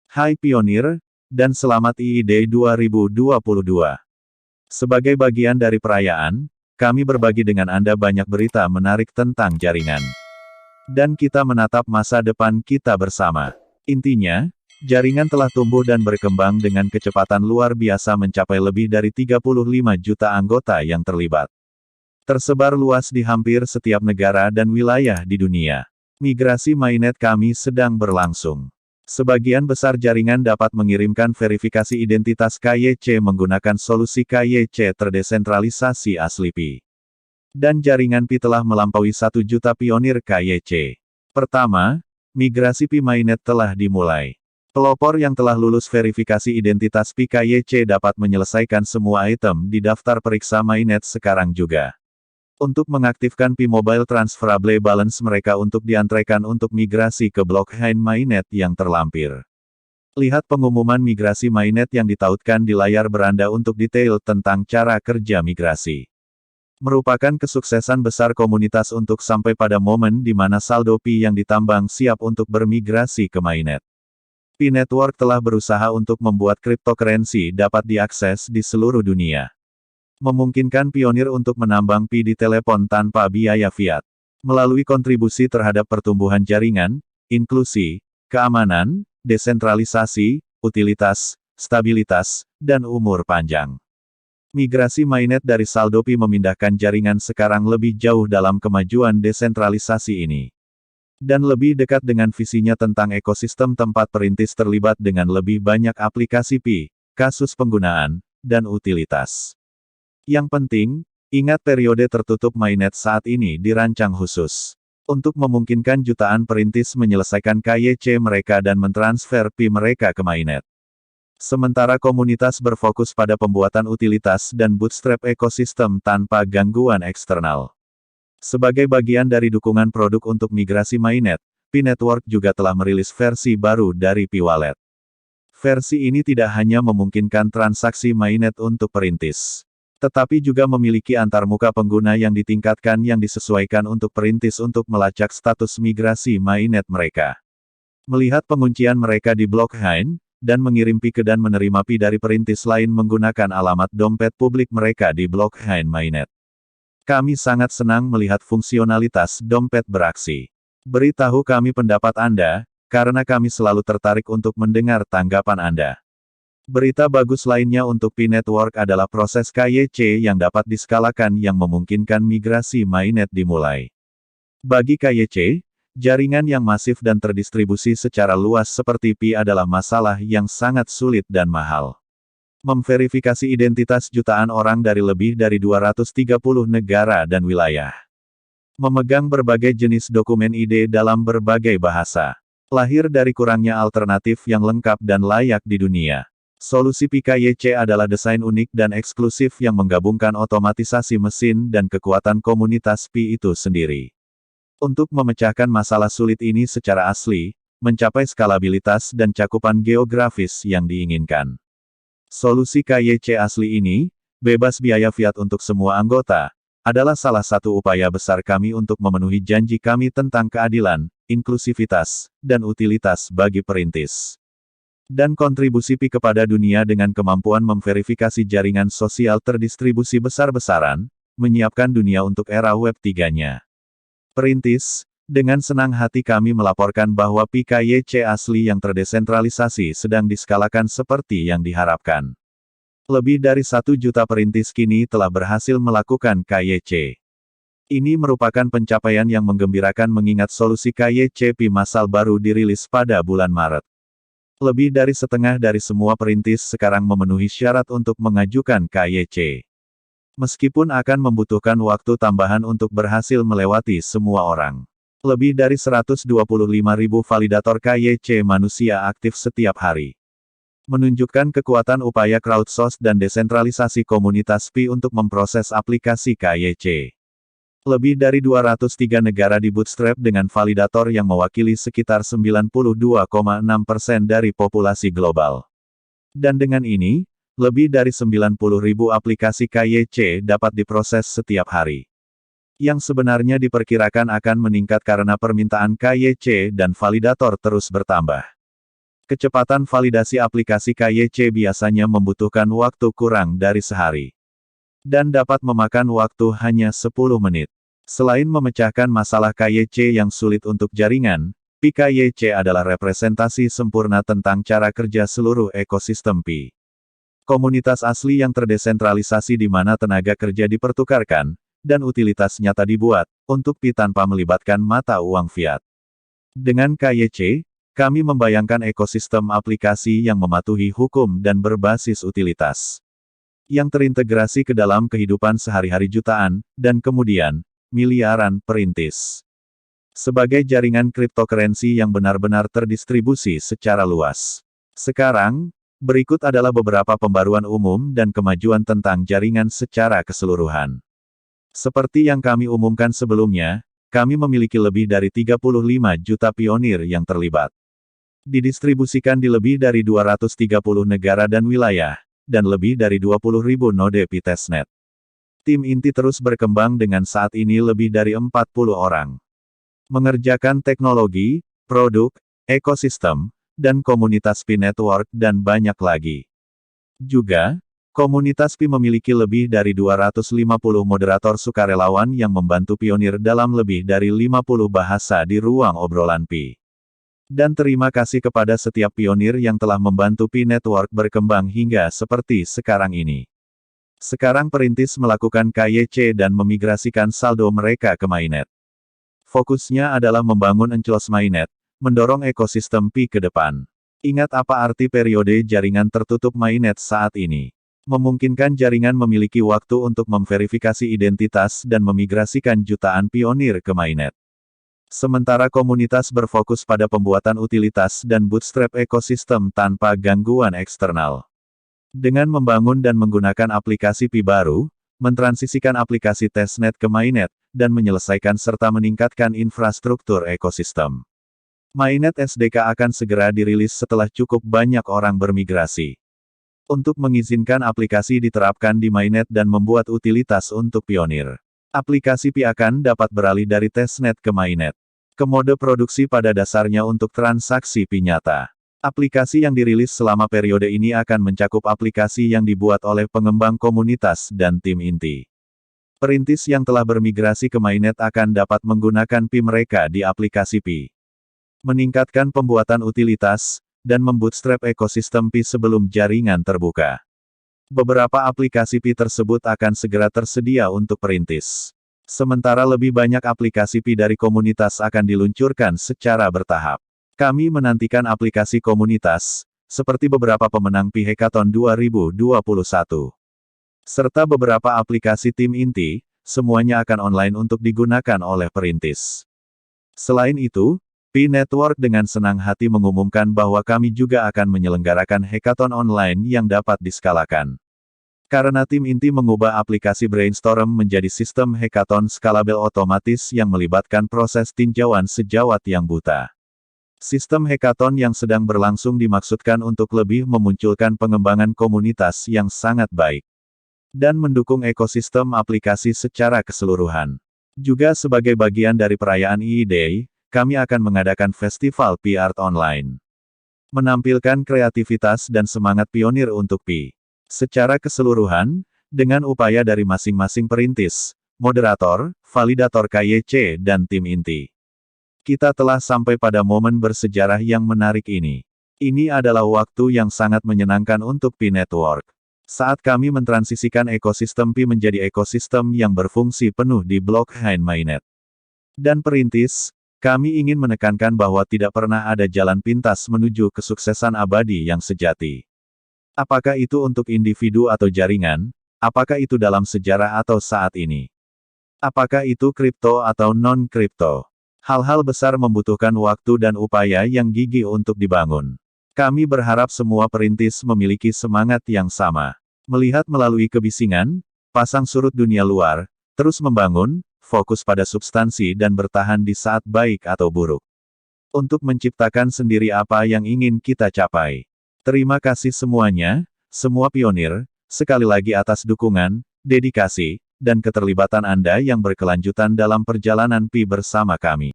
Hai Pionir, dan selamat IID 2022. Sebagai bagian dari perayaan, kami berbagi dengan Anda banyak berita menarik tentang jaringan. Dan kita menatap masa depan kita bersama. Intinya, jaringan telah tumbuh dan berkembang dengan kecepatan luar biasa mencapai lebih dari 35 juta anggota yang terlibat. Tersebar luas di hampir setiap negara dan wilayah di dunia. Migrasi mainnet kami sedang berlangsung. Sebagian besar jaringan dapat mengirimkan verifikasi identitas KYC menggunakan solusi KYC terdesentralisasi asli Pi. Dan jaringan Pi telah melampaui 1 juta pionir KYC. Pertama, migrasi Pi mainnet telah dimulai. Pelopor yang telah lulus verifikasi identitas Pi KYC dapat menyelesaikan semua item di daftar periksa mainnet sekarang juga. Untuk mengaktifkan Pi Mobile Transferable Balance mereka untuk diantrekan untuk migrasi ke blockchain mainnet yang terlampir. Lihat pengumuman migrasi mainnet yang ditautkan di layar beranda untuk detail tentang cara kerja migrasi. Merupakan kesuksesan besar komunitas untuk sampai pada momen di mana saldo Pi yang ditambang siap untuk bermigrasi ke mainnet. Pi Network telah berusaha untuk membuat cryptocurrency dapat diakses di seluruh dunia. Memungkinkan pionir untuk menambang Pi di telepon tanpa biaya fiat. Melalui kontribusi terhadap pertumbuhan jaringan, inklusi, keamanan, desentralisasi, utilitas, stabilitas, dan umur panjang. Migrasi mainnet dari saldo Pi memindahkan jaringan sekarang lebih jauh dalam kemajuan desentralisasi ini. Dan lebih dekat dengan visinya tentang ekosistem tempat perintis terlibat dengan lebih banyak aplikasi Pi, kasus penggunaan, dan utilitas. Yang penting, ingat periode tertutup mainnet saat ini dirancang khusus. Untuk memungkinkan jutaan perintis menyelesaikan KYC mereka dan mentransfer Pi mereka ke mainnet. Sementara komunitas berfokus pada pembuatan utilitas dan bootstrap ekosistem tanpa gangguan eksternal. Sebagai bagian dari dukungan produk untuk migrasi mainnet, Pi Network juga telah merilis versi baru dari Pi Wallet. Versi ini tidak hanya memungkinkan transaksi mainnet untuk perintis, tetapi juga memiliki antarmuka pengguna yang ditingkatkan yang disesuaikan untuk perintis untuk melacak status migrasi mainnet mereka. Melihat penguncian mereka di blockchain, dan mengirim Pi ke dan menerima Pi dari perintis lain menggunakan alamat dompet publik mereka di blockchain mainnet. Kami sangat senang melihat fungsionalitas dompet beraksi. Beritahu kami pendapat Anda, karena kami selalu tertarik untuk mendengar tanggapan Anda. Berita bagus lainnya untuk Pi Network adalah proses KYC yang dapat diskalakan yang memungkinkan migrasi mainnet dimulai. Bagi KYC, jaringan yang masif dan terdistribusi secara luas seperti Pi adalah masalah yang sangat sulit dan mahal. Memverifikasi identitas jutaan orang dari lebih dari 230 negara dan wilayah. Memegang berbagai jenis dokumen ID dalam berbagai bahasa. Lahir dari kurangnya alternatif yang lengkap dan layak di dunia. Solusi Pi KYC adalah desain unik dan eksklusif yang menggabungkan otomatisasi mesin dan kekuatan komunitas Pi itu sendiri. Untuk memecahkan masalah sulit ini secara asli, mencapai skalabilitas dan cakupan geografis yang diinginkan. Solusi KYC asli ini, bebas biaya fiat untuk semua anggota, adalah salah satu upaya besar kami untuk memenuhi janji kami tentang keadilan, inklusivitas, dan utilitas bagi perintis. Dan kontribusi Pi kepada dunia dengan kemampuan memverifikasi jaringan sosial terdistribusi besar-besaran, menyiapkan dunia untuk era Web 3-nya. Perintis, dengan senang hati kami melaporkan bahwa Pi KYC asli yang terdesentralisasi sedang diskalakan seperti yang diharapkan. Lebih dari 1 juta perintis kini telah berhasil melakukan KYC. Ini merupakan pencapaian yang menggembirakan mengingat solusi KYC Pi massal baru dirilis pada bulan Maret. Lebih dari setengah dari semua perintis sekarang memenuhi syarat untuk mengajukan KYC. Meskipun akan membutuhkan waktu tambahan untuk berhasil melewati semua orang. Lebih dari 125.000 validator KYC manusia aktif setiap hari. Menunjukkan kekuatan upaya crowdsource dan desentralisasi komunitas Pi untuk memproses aplikasi KYC. Lebih dari 203 negara di bootstrap dengan validator yang mewakili sekitar 92,6% dari populasi global. Dan dengan ini, lebih dari 90.000 aplikasi KYC dapat diproses setiap hari. Yang sebenarnya diperkirakan akan meningkat karena permintaan KYC dan validator terus bertambah. Kecepatan validasi aplikasi KYC biasanya membutuhkan waktu kurang dari sehari. Dan dapat memakan waktu hanya 10 menit. Selain memecahkan masalah KYC yang sulit untuk jaringan, PKYC adalah representasi sempurna tentang cara kerja seluruh ekosistem Pi. Komunitas asli yang terdesentralisasi di mana tenaga kerja dipertukarkan, dan utilitas nyata dibuat, untuk Pi tanpa melibatkan mata uang fiat. Dengan KYC, kami membayangkan ekosistem aplikasi yang mematuhi hukum dan berbasis utilitas. Yang terintegrasi ke dalam kehidupan sehari-hari jutaan, dan kemudian, miliaran perintis. Sebagai jaringan cryptocurrency yang benar-benar terdistribusi secara luas. Sekarang, berikut adalah beberapa pembaruan umum dan kemajuan tentang jaringan secara keseluruhan. Seperti yang kami umumkan sebelumnya, kami memiliki lebih dari 35 juta pionir yang terlibat. Didistribusikan di lebih dari 230 negara dan wilayah, dan lebih dari 20.000 node Pi testnet. Tim inti terus berkembang dengan saat ini lebih dari 40 orang. Mengerjakan teknologi, produk, ekosistem, dan komunitas Pi Network dan banyak lagi. Juga, komunitas Pi memiliki lebih dari 250 moderator sukarelawan yang membantu pionir dalam lebih dari 50 bahasa di ruang obrolan Pi. Dan terima kasih kepada setiap pionir yang telah membantu Pi Network berkembang hingga seperti sekarang ini. Sekarang perintis melakukan KYC dan memigrasikan saldo mereka ke mainnet. Fokusnya adalah membangun enclosed mainnet, mendorong ekosistem Pi ke depan. Ingat apa arti periode jaringan tertutup mainnet saat ini? Memungkinkan jaringan memiliki waktu untuk memverifikasi identitas dan memigrasikan jutaan pionir ke mainnet. Sementara komunitas berfokus pada pembuatan utilitas dan bootstrap ekosistem tanpa gangguan eksternal. Dengan membangun dan menggunakan aplikasi Pi baru, mentransisikan aplikasi testnet ke mainnet, dan menyelesaikan serta meningkatkan infrastruktur ekosistem. Mainnet SDK akan segera dirilis setelah cukup banyak orang bermigrasi. Untuk mengizinkan aplikasi diterapkan di mainnet dan membuat utilitas untuk pionir. Aplikasi Pi akan dapat beralih dari testnet ke mainnet. Ke mode produksi pada dasarnya untuk transaksi Pi nyata. Aplikasi yang dirilis selama periode ini akan mencakup aplikasi yang dibuat oleh pengembang komunitas dan tim inti. Perintis yang telah bermigrasi ke mainnet akan dapat menggunakan Pi mereka di aplikasi Pi. Meningkatkan pembuatan utilitas, dan membootstrap ekosistem Pi sebelum jaringan terbuka. Beberapa aplikasi Pi tersebut akan segera tersedia untuk perintis. Sementara lebih banyak aplikasi Pi dari komunitas akan diluncurkan secara bertahap. Kami menantikan aplikasi komunitas, seperti beberapa pemenang Pi Hackathon 2021. Serta beberapa aplikasi tim inti, semuanya akan online untuk digunakan oleh perintis. Selain itu, Pi Network dengan senang hati mengumumkan bahwa kami juga akan menyelenggarakan hackathon online yang dapat diskalakan. Karena tim inti mengubah aplikasi Brainstorm menjadi sistem hackathon skalabel otomatis yang melibatkan proses tinjauan sejawat yang buta. Sistem hackathon yang sedang berlangsung dimaksudkan untuk lebih memunculkan pengembangan komunitas yang sangat baik. Dan mendukung ekosistem aplikasi secara keseluruhan. Juga sebagai bagian dari perayaan EE Day, kami akan mengadakan festival Pi Art Online. Menampilkan kreativitas dan semangat pionir untuk Pi. Secara keseluruhan, dengan upaya dari masing-masing perintis, moderator, validator KYC dan tim inti. Kita telah sampai pada momen bersejarah yang menarik ini. Ini adalah waktu yang sangat menyenangkan untuk Pi Network. Saat kami mentransisikan ekosistem Pi menjadi ekosistem yang berfungsi penuh di blockchain mainnet. Dan perintis, kami ingin menekankan bahwa tidak pernah ada jalan pintas menuju kesuksesan abadi yang sejati. Apakah itu untuk individu atau jaringan? Apakah itu dalam sejarah atau saat ini? Apakah itu kripto atau non-kripto? Hal-hal besar membutuhkan waktu dan upaya yang gigih untuk dibangun. Kami berharap semua perintis memiliki semangat yang sama. Melihat melalui kebisingan, pasang surut dunia luar, terus membangun, fokus pada substansi dan bertahan di saat baik atau buruk. Untuk menciptakan sendiri apa yang ingin kita capai. Terima kasih semuanya, semua pionir, sekali lagi atas dukungan, dedikasi, dan keterlibatan Anda yang berkelanjutan dalam perjalanan Pi bersama kami.